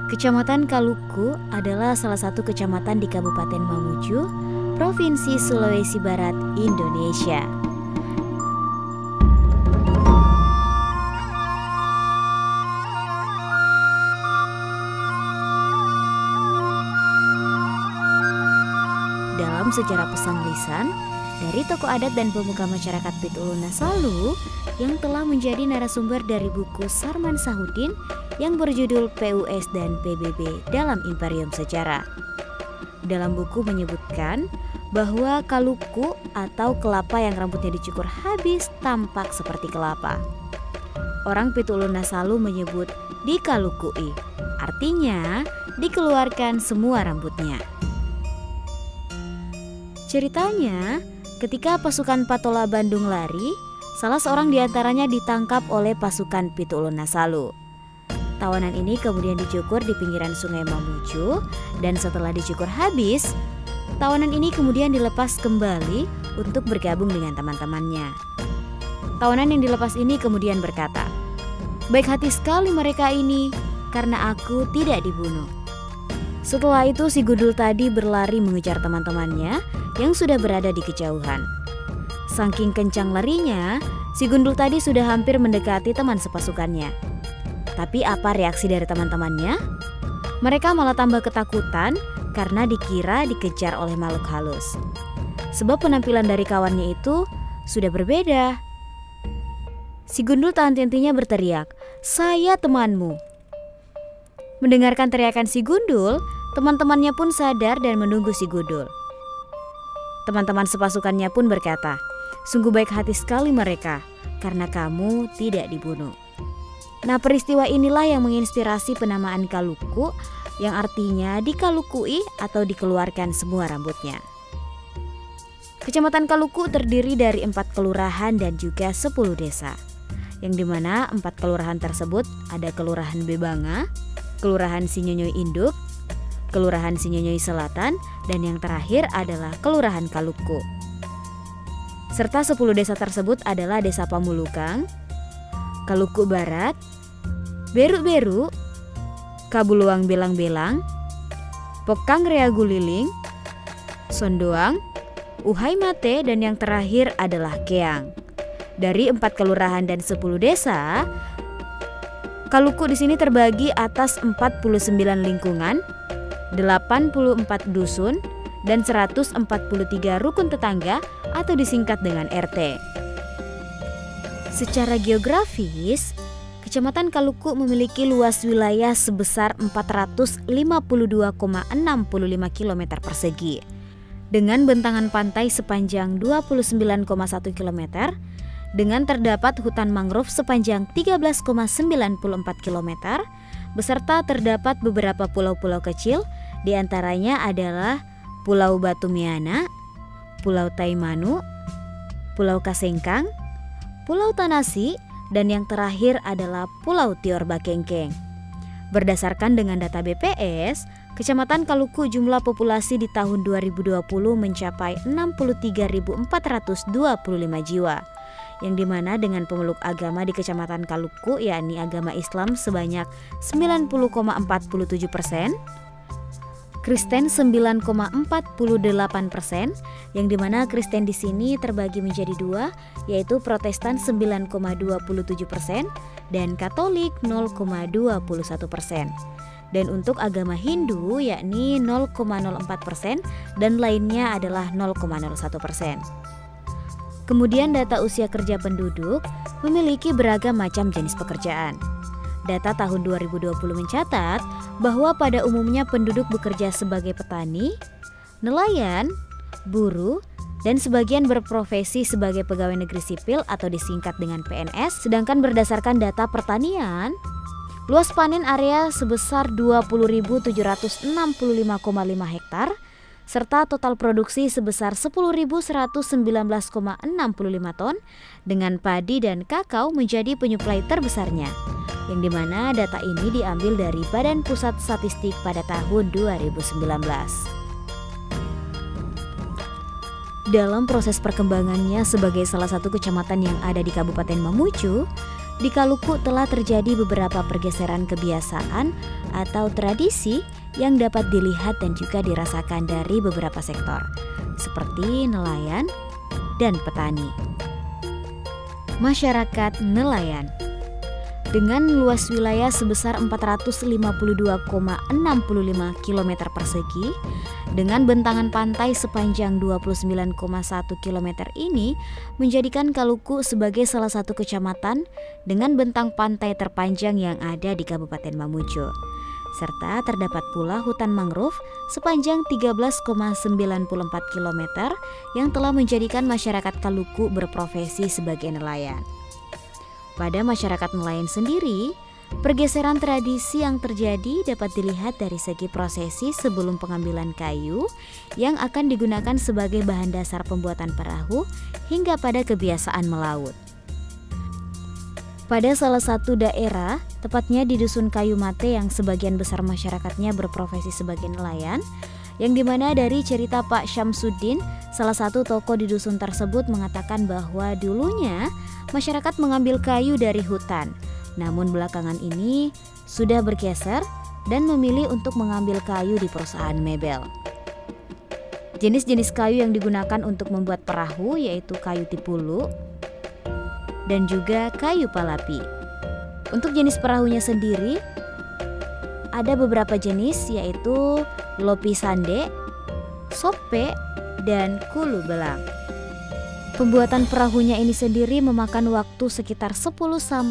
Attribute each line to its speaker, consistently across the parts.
Speaker 1: Kecamatan Kaluku adalah salah satu kecamatan di Kabupaten Mamuju, Provinsi Sulawesi Barat, Indonesia. Dalam sejarah pesan lisan dari tokoh adat dan pemuka masyarakat Pitulungasalu yang telah menjadi narasumber dari buku Sarman Sahudin yang berjudul PUS dan PBB dalam Imperium Sejarah. Dalam buku menyebutkan bahwa kaluku atau kelapa yang rambutnya dicukur habis tampak seperti kelapa. Orang Pitulungasalu menyebut dikalukui, artinya dikeluarkan semua rambutnya. Ceritanya, ketika pasukan Patola Bandung lari, salah seorang diantaranya ditangkap oleh pasukan Pitulungasalu. Tawanan ini kemudian dicukur di pinggiran Sungai Mamuju, dan setelah dicukur habis, tawanan ini kemudian dilepas kembali untuk bergabung dengan teman-temannya. Tawanan yang dilepas ini kemudian berkata, "Baik hati sekali mereka ini, karena aku tidak dibunuh." Setelah itu si Gundul tadi berlari mengejar teman-temannya yang sudah berada di kejauhan. Saking kencang larinya, si Gundul tadi sudah hampir mendekati teman sepasukannya. Tapi apa reaksi dari teman-temannya? Mereka malah tambah ketakutan karena dikira dikejar oleh makhluk halus. Sebab penampilan dari kawannya itu sudah berbeda. Si Gundul tak henti-hentinya berteriak, "Saya temanmu." Mendengarkan teriakan si Gundul, teman-temannya pun sadar dan menunggu si Gundul. Teman-teman sepasukannya pun berkata, "Sungguh baik hati sekali mereka, karena kamu tidak dibunuh." Nah, peristiwa inilah yang menginspirasi penamaan Kaluku, yang artinya dikalukui atau dikeluarkan semua rambutnya. Kecamatan Kaluku terdiri dari 4 kelurahan dan juga 10 desa, yang dimana 4 kelurahan tersebut ada Kelurahan Bebanga, Kelurahan Sinyonyoy Induk, Kelurahan Sinyonyoy Selatan, dan yang terakhir adalah Kelurahan Kaluku. Serta 10 desa tersebut adalah Desa Pamulukang, Kaluku Barat, Beru-Beru, Kabuluang Belang-Belang, Pokang Rea Guliling, Sondoang, Uhai Mate, dan yang terakhir adalah Keang. Dari 4 kelurahan dan 10 desa, Kaluku di sini terbagi atas 49 lingkungan, 84 dusun, dan 143 rukun tetangga atau disingkat dengan RT. Secara geografis, Kecamatan Kaluku memiliki luas wilayah sebesar 452,65 km persegi dengan bentangan pantai sepanjang 29,1 km, dengan terdapat hutan mangrove sepanjang 13,94 km, beserta terdapat beberapa pulau-pulau kecil, diantaranya adalah Pulau Batumiana, Pulau Taimanu, Pulau Kasengkang, Pulau Tanasi, dan yang terakhir adalah Pulau Tior Bakengkeng. Berdasarkan dengan data BPS, Kecamatan Kaluku jumlah populasi di tahun 2020 mencapai 63.425 jiwa, yang dimana dengan pemeluk agama di Kecamatan Kaluku yakni agama Islam sebanyak 90,47%, Kristen 9,48%, yang dimana Kristen di sini terbagi menjadi 2, yaitu Protestan 9,27% dan Katolik 0,21%. Dan untuk agama Hindu yakni 0,04% dan lainnya adalah 0,01%. Kemudian data usia kerja penduduk memiliki beragam macam jenis pekerjaan. Data tahun 2020 mencatat bahwa pada umumnya penduduk bekerja sebagai petani, nelayan, buruh, dan sebagian berprofesi sebagai pegawai negeri sipil atau disingkat dengan PNS. Sedangkan berdasarkan data pertanian, luas panen area sebesar 20.765,5 hektar, serta total produksi sebesar 10.119,65 ton, dengan padi dan kakao menjadi penyuplai terbesarnya, yang dimana data ini diambil dari Badan Pusat Statistik pada tahun 2019. Dalam proses perkembangannya sebagai salah satu kecamatan yang ada di Kabupaten Mamuju, di Kaluku telah terjadi beberapa pergeseran kebiasaan atau tradisi yang dapat dilihat dan juga dirasakan dari beberapa sektor, seperti nelayan dan petani. Masyarakat nelayan dengan luas wilayah sebesar 452,65 km persegi dengan bentangan pantai sepanjang 29,1 km ini menjadikan Kaluku sebagai salah satu kecamatan dengan bentang pantai terpanjang yang ada di Kabupaten Mamuju. Serta terdapat pula hutan mangrove sepanjang 13,94 km yang telah menjadikan masyarakat Kaluku berprofesi sebagai nelayan. Pada masyarakat nelayan sendiri, pergeseran tradisi yang terjadi dapat dilihat dari segi prosesi sebelum pengambilan kayu yang akan digunakan sebagai bahan dasar pembuatan perahu hingga pada kebiasaan melaut. Pada salah satu daerah, tepatnya di Dusun Kayu Mate yang sebagian besar masyarakatnya berprofesi sebagai nelayan, yang dimana dari cerita Pak Syamsuddin, salah satu tokoh di dusun tersebut mengatakan bahwa dulunya masyarakat mengambil kayu dari hutan, namun belakangan ini sudah bergeser dan memilih untuk mengambil kayu di perusahaan mebel. Jenis-jenis kayu yang digunakan untuk membuat perahu yaitu kayu tipulu dan juga kayu palapi. Untuk jenis perahunya sendiri ada beberapa jenis yaitu lopi sande, sope, dan kulu belang. Pembuatan perahunya ini sendiri memakan waktu sekitar 10-15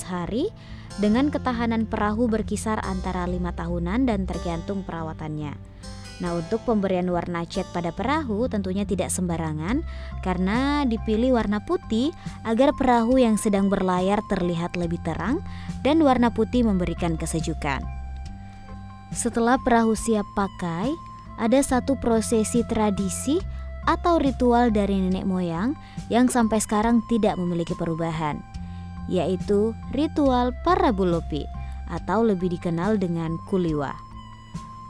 Speaker 1: hari dengan ketahanan perahu berkisar antara 5 tahunan dan tergantung perawatannya. Nah, untuk pemberian warna cat pada perahu tentunya tidak sembarangan karena dipilih warna putih agar perahu yang sedang berlayar terlihat lebih terang dan warna putih memberikan kesejukan. Setelah perahu siap pakai, ada satu prosesi tradisi atau ritual dari nenek moyang yang sampai sekarang tidak memiliki perubahan, yaitu ritual Parabulopi atau lebih dikenal dengan Kuliwa.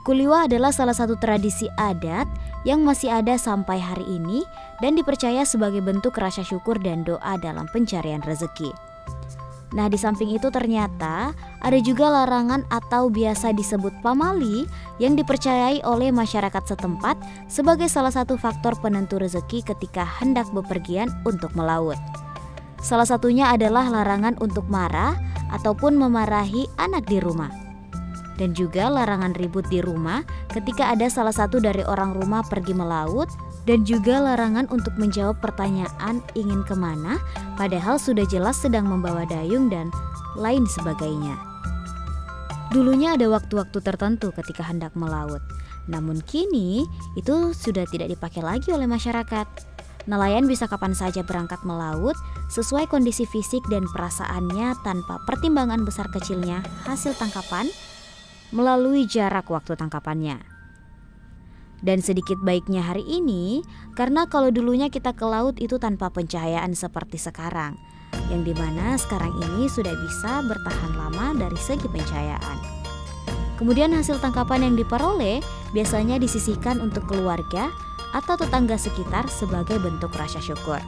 Speaker 1: Kuliwa adalah salah satu tradisi adat yang masih ada sampai hari ini dan dipercaya sebagai bentuk rasa syukur dan doa dalam pencarian rezeki. Nah, di samping itu ternyata ada juga larangan atau biasa disebut pamali yang dipercayai oleh masyarakat setempat sebagai salah satu faktor penentu rezeki ketika hendak bepergian untuk melaut. Salah satunya adalah larangan untuk marah ataupun memarahi anak di rumah. Dan juga larangan ribut di rumah ketika ada salah satu dari orang rumah pergi melaut, dan juga larangan untuk menjawab pertanyaan ingin kemana padahal sudah jelas sedang membawa dayung dan lain sebagainya. Dulunya ada waktu-waktu tertentu ketika hendak melaut, namun kini itu sudah tidak dipakai lagi oleh masyarakat. Nelayan bisa kapan saja berangkat melaut sesuai kondisi fisik dan perasaannya tanpa pertimbangan besar kecilnya hasil tangkapan melalui jarak waktu tangkapannya. Dan sedikit baiknya hari ini, karena kalau dulunya kita ke laut itu tanpa pencahayaan seperti sekarang, yang dimana sekarang ini sudah bisa bertahan lama dari segi pencahayaan. Kemudian hasil tangkapan yang diperoleh biasanya disisihkan untuk keluarga atau tetangga sekitar sebagai bentuk rasa syukur.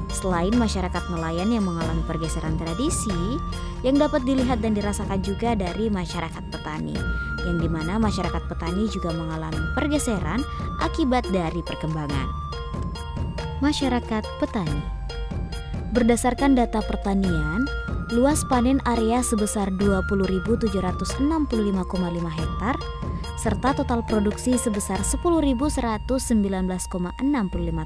Speaker 1: Selain masyarakat nelayan yang mengalami pergeseran tradisi, yang dapat dilihat dan dirasakan juga dari masyarakat petani, yang dimana masyarakat petani juga mengalami pergeseran akibat dari perkembangan. Masyarakat petani. Berdasarkan data pertanian, luas panen area sebesar 20.765,5 hektar, serta total produksi sebesar 10.119,65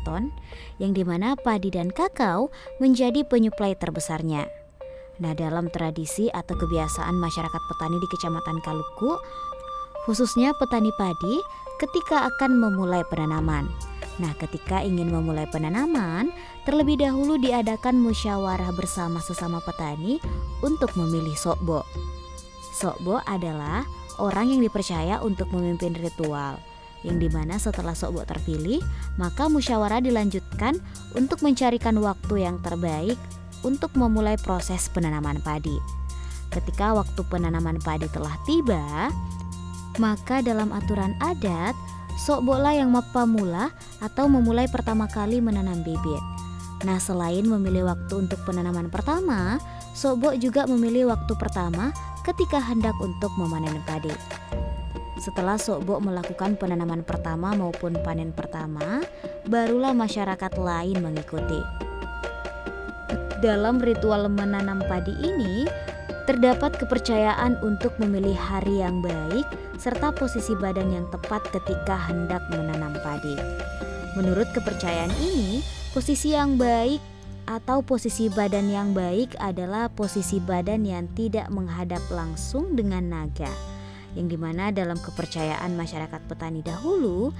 Speaker 1: ton, yang dimana padi dan kakao menjadi penyuplai terbesarnya. Nah, dalam tradisi atau kebiasaan masyarakat petani di Kecamatan Kaluku, khususnya petani padi ketika akan memulai penanaman. Nah, ketika ingin memulai penanaman, terlebih dahulu diadakan musyawarah bersama sesama petani untuk memilih sokbo. Sokbo adalah orang yang dipercaya untuk memimpin ritual, yang dimana setelah sokbo terpilih, maka musyawarah dilanjutkan untuk mencarikan waktu yang terbaik untuk memulai proses penanaman padi. Ketika waktu penanaman padi telah tiba, maka dalam aturan adat, sokbo lah yang pamula atau memulai pertama kali menanam bibit. Nah, selain memilih waktu untuk penanaman pertama, Sok-bok juga memilih waktu pertama ketika hendak untuk memanen padi. Setelah Sok-bok melakukan penanaman pertama maupun panen pertama, barulah masyarakat lain mengikuti. Dalam ritual menanam padi ini, terdapat kepercayaan untuk memilih hari yang baik serta posisi badan yang tepat ketika hendak menanam padi. Menurut kepercayaan ini, posisi yang baik atau posisi badan yang baik adalah posisi badan yang tidak menghadap langsung dengan naga, yang dimana dalam kepercayaan masyarakat petani dahulu,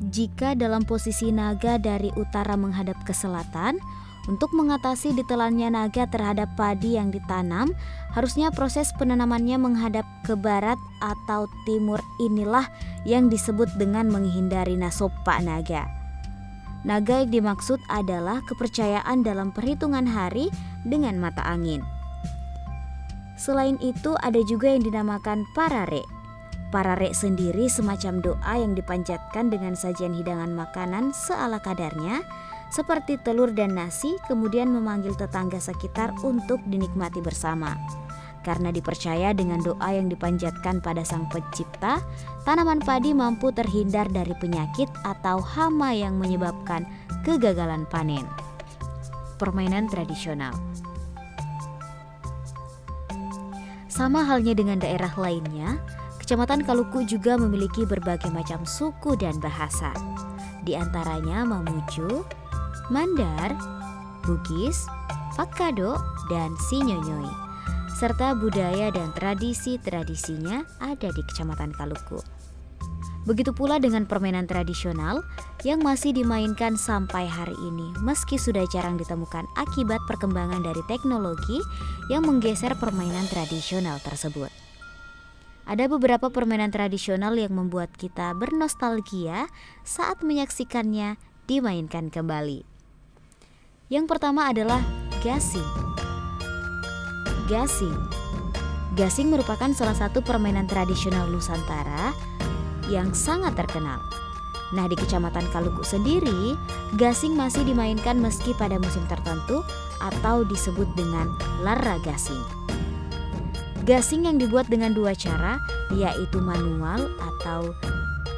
Speaker 1: jika dalam posisi naga dari utara menghadap ke selatan, untuk mengatasi ditelannya naga terhadap padi yang ditanam, harusnya proses penanamannya menghadap ke barat atau timur. Inilah yang disebut dengan menghindari nasopa naga. Naga yang dimaksud adalah kepercayaan dalam perhitungan hari dengan mata angin. Selain itu ada juga yang dinamakan parare. Parare sendiri semacam doa yang dipanjatkan dengan sajian hidangan makanan seala kadarnya, seperti telur dan nasi, kemudian memanggil tetangga sekitar untuk dinikmati bersama. Karena dipercaya dengan doa yang dipanjatkan pada Sang Pencipta, tanaman padi mampu terhindar dari penyakit atau hama yang menyebabkan kegagalan panen. Permainan tradisional. Sama halnya dengan daerah lainnya, Kecamatan Kaluku juga memiliki berbagai macam suku dan bahasa. Di antaranya Mamuju, Mandar, Bugis, Pakado, dan Sinyonyoi, serta budaya dan tradisi-tradisinya ada di Kecamatan Kaluku. Begitu pula dengan permainan tradisional yang masih dimainkan sampai hari ini, meski sudah jarang ditemukan akibat perkembangan dari teknologi yang menggeser permainan tradisional tersebut. Ada beberapa permainan tradisional yang membuat kita bernostalgia saat menyaksikannya dimainkan kembali. Yang pertama adalah gasing. Gasing merupakan salah satu permainan tradisional Nusantara yang sangat terkenal. Nah, di Kecamatan Kaluku sendiri, gasing masih dimainkan meski pada musim tertentu atau disebut dengan lara gasing. Gasing yang dibuat dengan dua cara, yaitu manual atau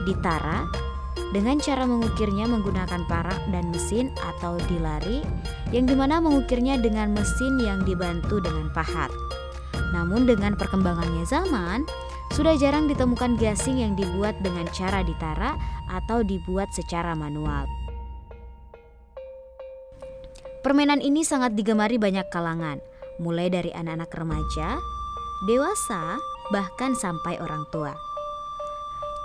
Speaker 1: ditara, dengan cara mengukirnya menggunakan parak dan mesin, atau dilari, yang dimana mengukirnya dengan mesin yang dibantu dengan pahat. Namun dengan perkembangannya zaman, sudah jarang ditemukan gasing yang dibuat dengan cara ditara atau dibuat secara manual. Permainan ini sangat digemari banyak kalangan, mulai dari anak-anak remaja, dewasa, bahkan sampai orang tua.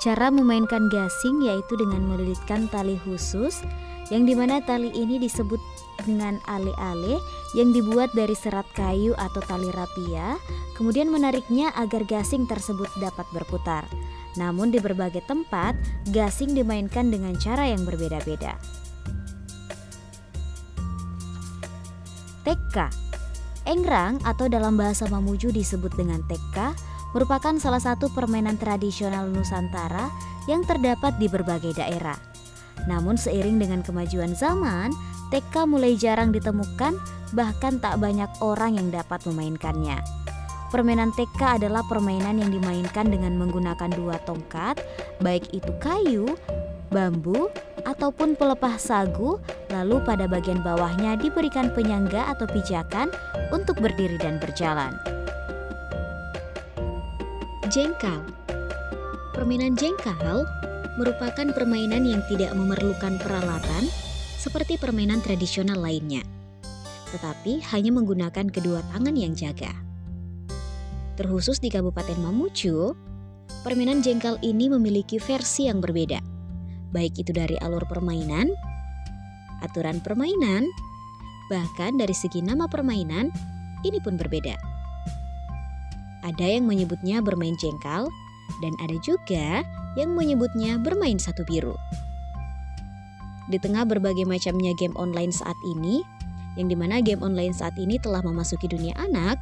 Speaker 1: Cara memainkan gasing yaitu dengan melilitkan tali khusus, yang dimana tali ini disebut dengan ale-ale yang dibuat dari serat kayu atau tali rapia, kemudian menariknya agar gasing tersebut dapat berputar. Namun di berbagai tempat, gasing dimainkan dengan cara yang berbeda-beda. Teka. Engrang atau dalam bahasa Mamuju disebut dengan teka, merupakan salah satu permainan tradisional Nusantara yang terdapat di berbagai daerah. Namun seiring dengan kemajuan zaman, teka mulai jarang ditemukan, bahkan tak banyak orang yang dapat memainkannya. Permainan teka adalah permainan yang dimainkan dengan menggunakan dua tongkat, baik itu kayu, bambu, ataupun pelepah sagu, lalu pada bagian bawahnya diberikan penyangga atau pijakan untuk berdiri dan berjalan. Jengkal. Permainan jengkal merupakan permainan yang tidak memerlukan peralatan seperti permainan tradisional lainnya, tetapi hanya menggunakan kedua tangan yang jaga. Terkhusus di Kabupaten Mamuju, permainan jengkal ini memiliki versi yang berbeda, baik itu dari alur permainan, aturan permainan, bahkan dari segi nama permainan, ini pun berbeda. Ada yang menyebutnya bermain jengkal, dan ada juga yang menyebutnya bermain satu biru. Di tengah berbagai macamnya game online saat ini, yang dimana game online saat ini telah memasuki dunia anak,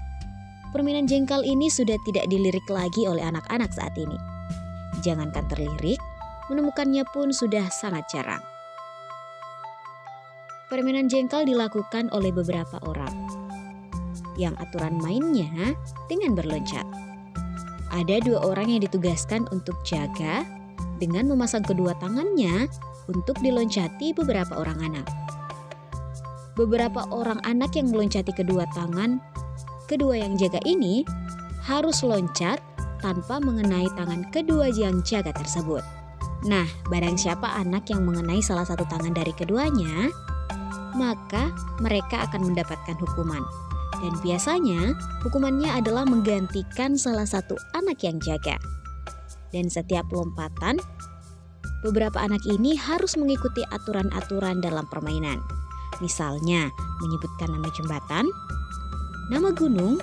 Speaker 1: permainan jengkal ini sudah tidak dilirik lagi oleh anak-anak saat ini. Jangankan terlirik, menemukannya pun sudah sangat jarang. Permainan jengkal dilakukan oleh beberapa orang. yang aturan mainnya dengan berloncat. Ada 2 orang yang ditugaskan untuk jaga dengan memasang kedua tangannya untuk diloncati beberapa orang anak. Beberapa orang anak yang meloncati kedua tangan kedua yang jaga ini harus loncat tanpa mengenai tangan kedua yang jaga tersebut. Nah, barang siapa anak yang mengenai salah satu tangan dari keduanya, maka mereka akan mendapatkan hukuman. Dan biasanya hukumannya adalah menggantikan salah satu anak yang jaga. Dan setiap lompatan, beberapa anak ini harus mengikuti aturan-aturan dalam permainan. Misalnya menyebutkan nama jembatan, nama gunung,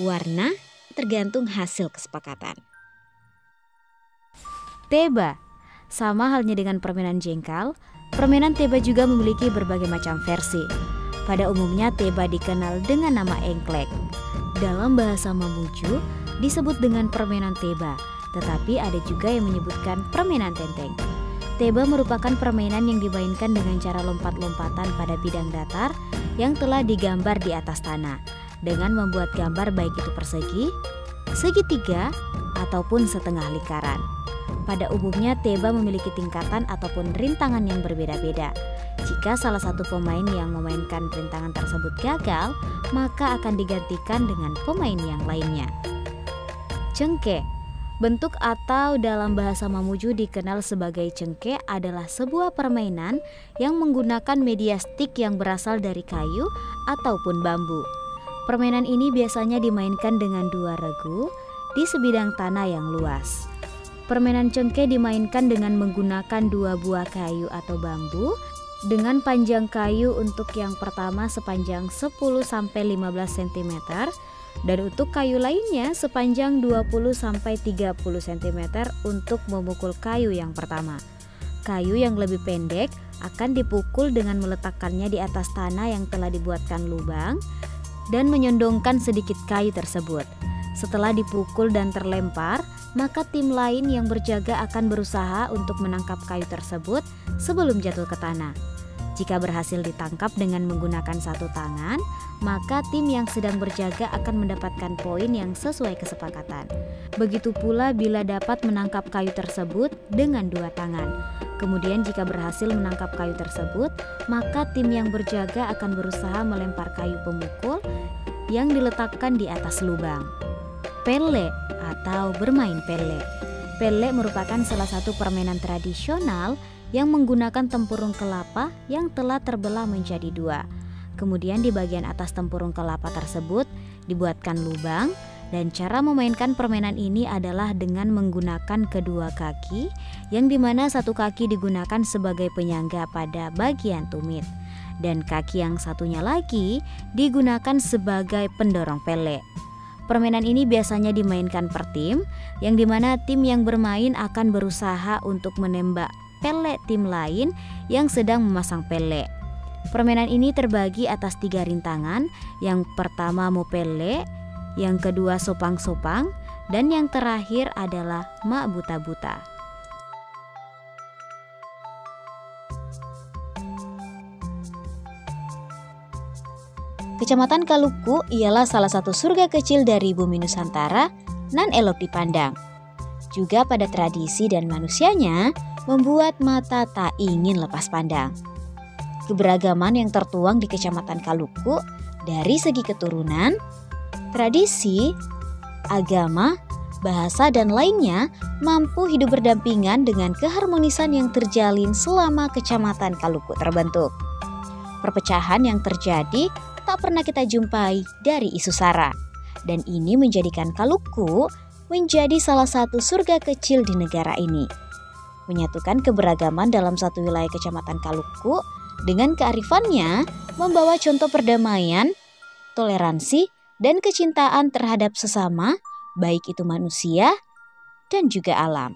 Speaker 1: warna, tergantung hasil kesepakatan. Teba, sama halnya dengan permainan jengkal, permainan teba juga memiliki berbagai macam versi. Pada umumnya teba dikenal dengan nama engklek. Dalam bahasa Mamuju disebut dengan permainan teba, tetapi ada juga yang menyebutkan permainan tenteng. Teba merupakan permainan yang dimainkan dengan cara lompat-lompatan pada bidang datar yang telah digambar di atas tanah, dengan membuat gambar baik itu persegi, segitiga, ataupun setengah lingkaran. Pada umumnya teba memiliki tingkatan ataupun rintangan yang berbeda-beda. Jika salah satu pemain yang memainkan rintangan tersebut gagal, maka akan digantikan dengan pemain yang lainnya. Cengke, bentuk atau dalam bahasa Mamuju dikenal sebagai cengke adalah sebuah permainan yang menggunakan media stik yang berasal dari kayu ataupun bambu. Permainan ini biasanya dimainkan dengan 2 regu di sebidang tanah yang luas. Permainan cengke dimainkan dengan menggunakan 2 buah kayu atau bambu dengan panjang kayu untuk yang pertama sepanjang 10-15 cm dan untuk kayu lainnya sepanjang 20-30 cm untuk memukul kayu yang pertama. Kayu yang lebih pendek akan dipukul dengan meletakkannya di atas tanah yang telah dibuatkan lubang dan menyondongkan sedikit kayu tersebut. Setelah dipukul dan terlempar, maka tim lain yang berjaga akan berusaha untuk menangkap kayu tersebut sebelum jatuh ke tanah. Jika berhasil ditangkap dengan menggunakan satu tangan, maka tim yang sedang berjaga akan mendapatkan poin yang sesuai kesepakatan. Begitu pula bila dapat menangkap kayu tersebut dengan 2 tangan. Kemudian jika berhasil menangkap kayu tersebut, maka tim yang berjaga akan berusaha melempar kayu pemukul yang diletakkan di atas lubang. Pele atau bermain pele. Pele merupakan salah satu permainan tradisional yang menggunakan tempurung kelapa yang telah terbelah menjadi 2. Kemudian di bagian atas tempurung kelapa tersebut dibuatkan lubang, dan cara memainkan permainan ini adalah dengan menggunakan kedua kaki, yang dimana satu kaki digunakan sebagai penyangga pada bagian tumit dan kaki yang satunya lagi digunakan sebagai pendorong pele. Permainan ini biasanya dimainkan per tim, yang dimana tim yang bermain akan berusaha untuk menembak pele tim lain yang sedang memasang pele. Permainan ini terbagi atas 3 rintangan. Yang pertama mopele, yang kedua sopang-sopang, dan yang terakhir adalah mak buta-buta. Kecamatan Kaluku ialah salah satu surga kecil dari bumi Nusantara, nan elok dipandang. Juga pada tradisi dan manusianya membuat mata tak ingin lepas pandang. Keberagaman yang tertuang di Kecamatan Kaluku dari segi keturunan, tradisi, agama, bahasa, dan lainnya mampu hidup berdampingan dengan keharmonisan yang terjalin selama Kecamatan Kaluku terbentuk. Perpecahan yang terjadi tak pernah kita jumpai dari isu SARA, dan ini menjadikan Kaluku menjadi salah satu surga kecil di negara ini. Menyatukan keberagaman dalam satu wilayah Kecamatan Kaluku dengan kearifannya membawa contoh perdamaian, toleransi, dan kecintaan terhadap sesama, baik itu manusia dan juga alam.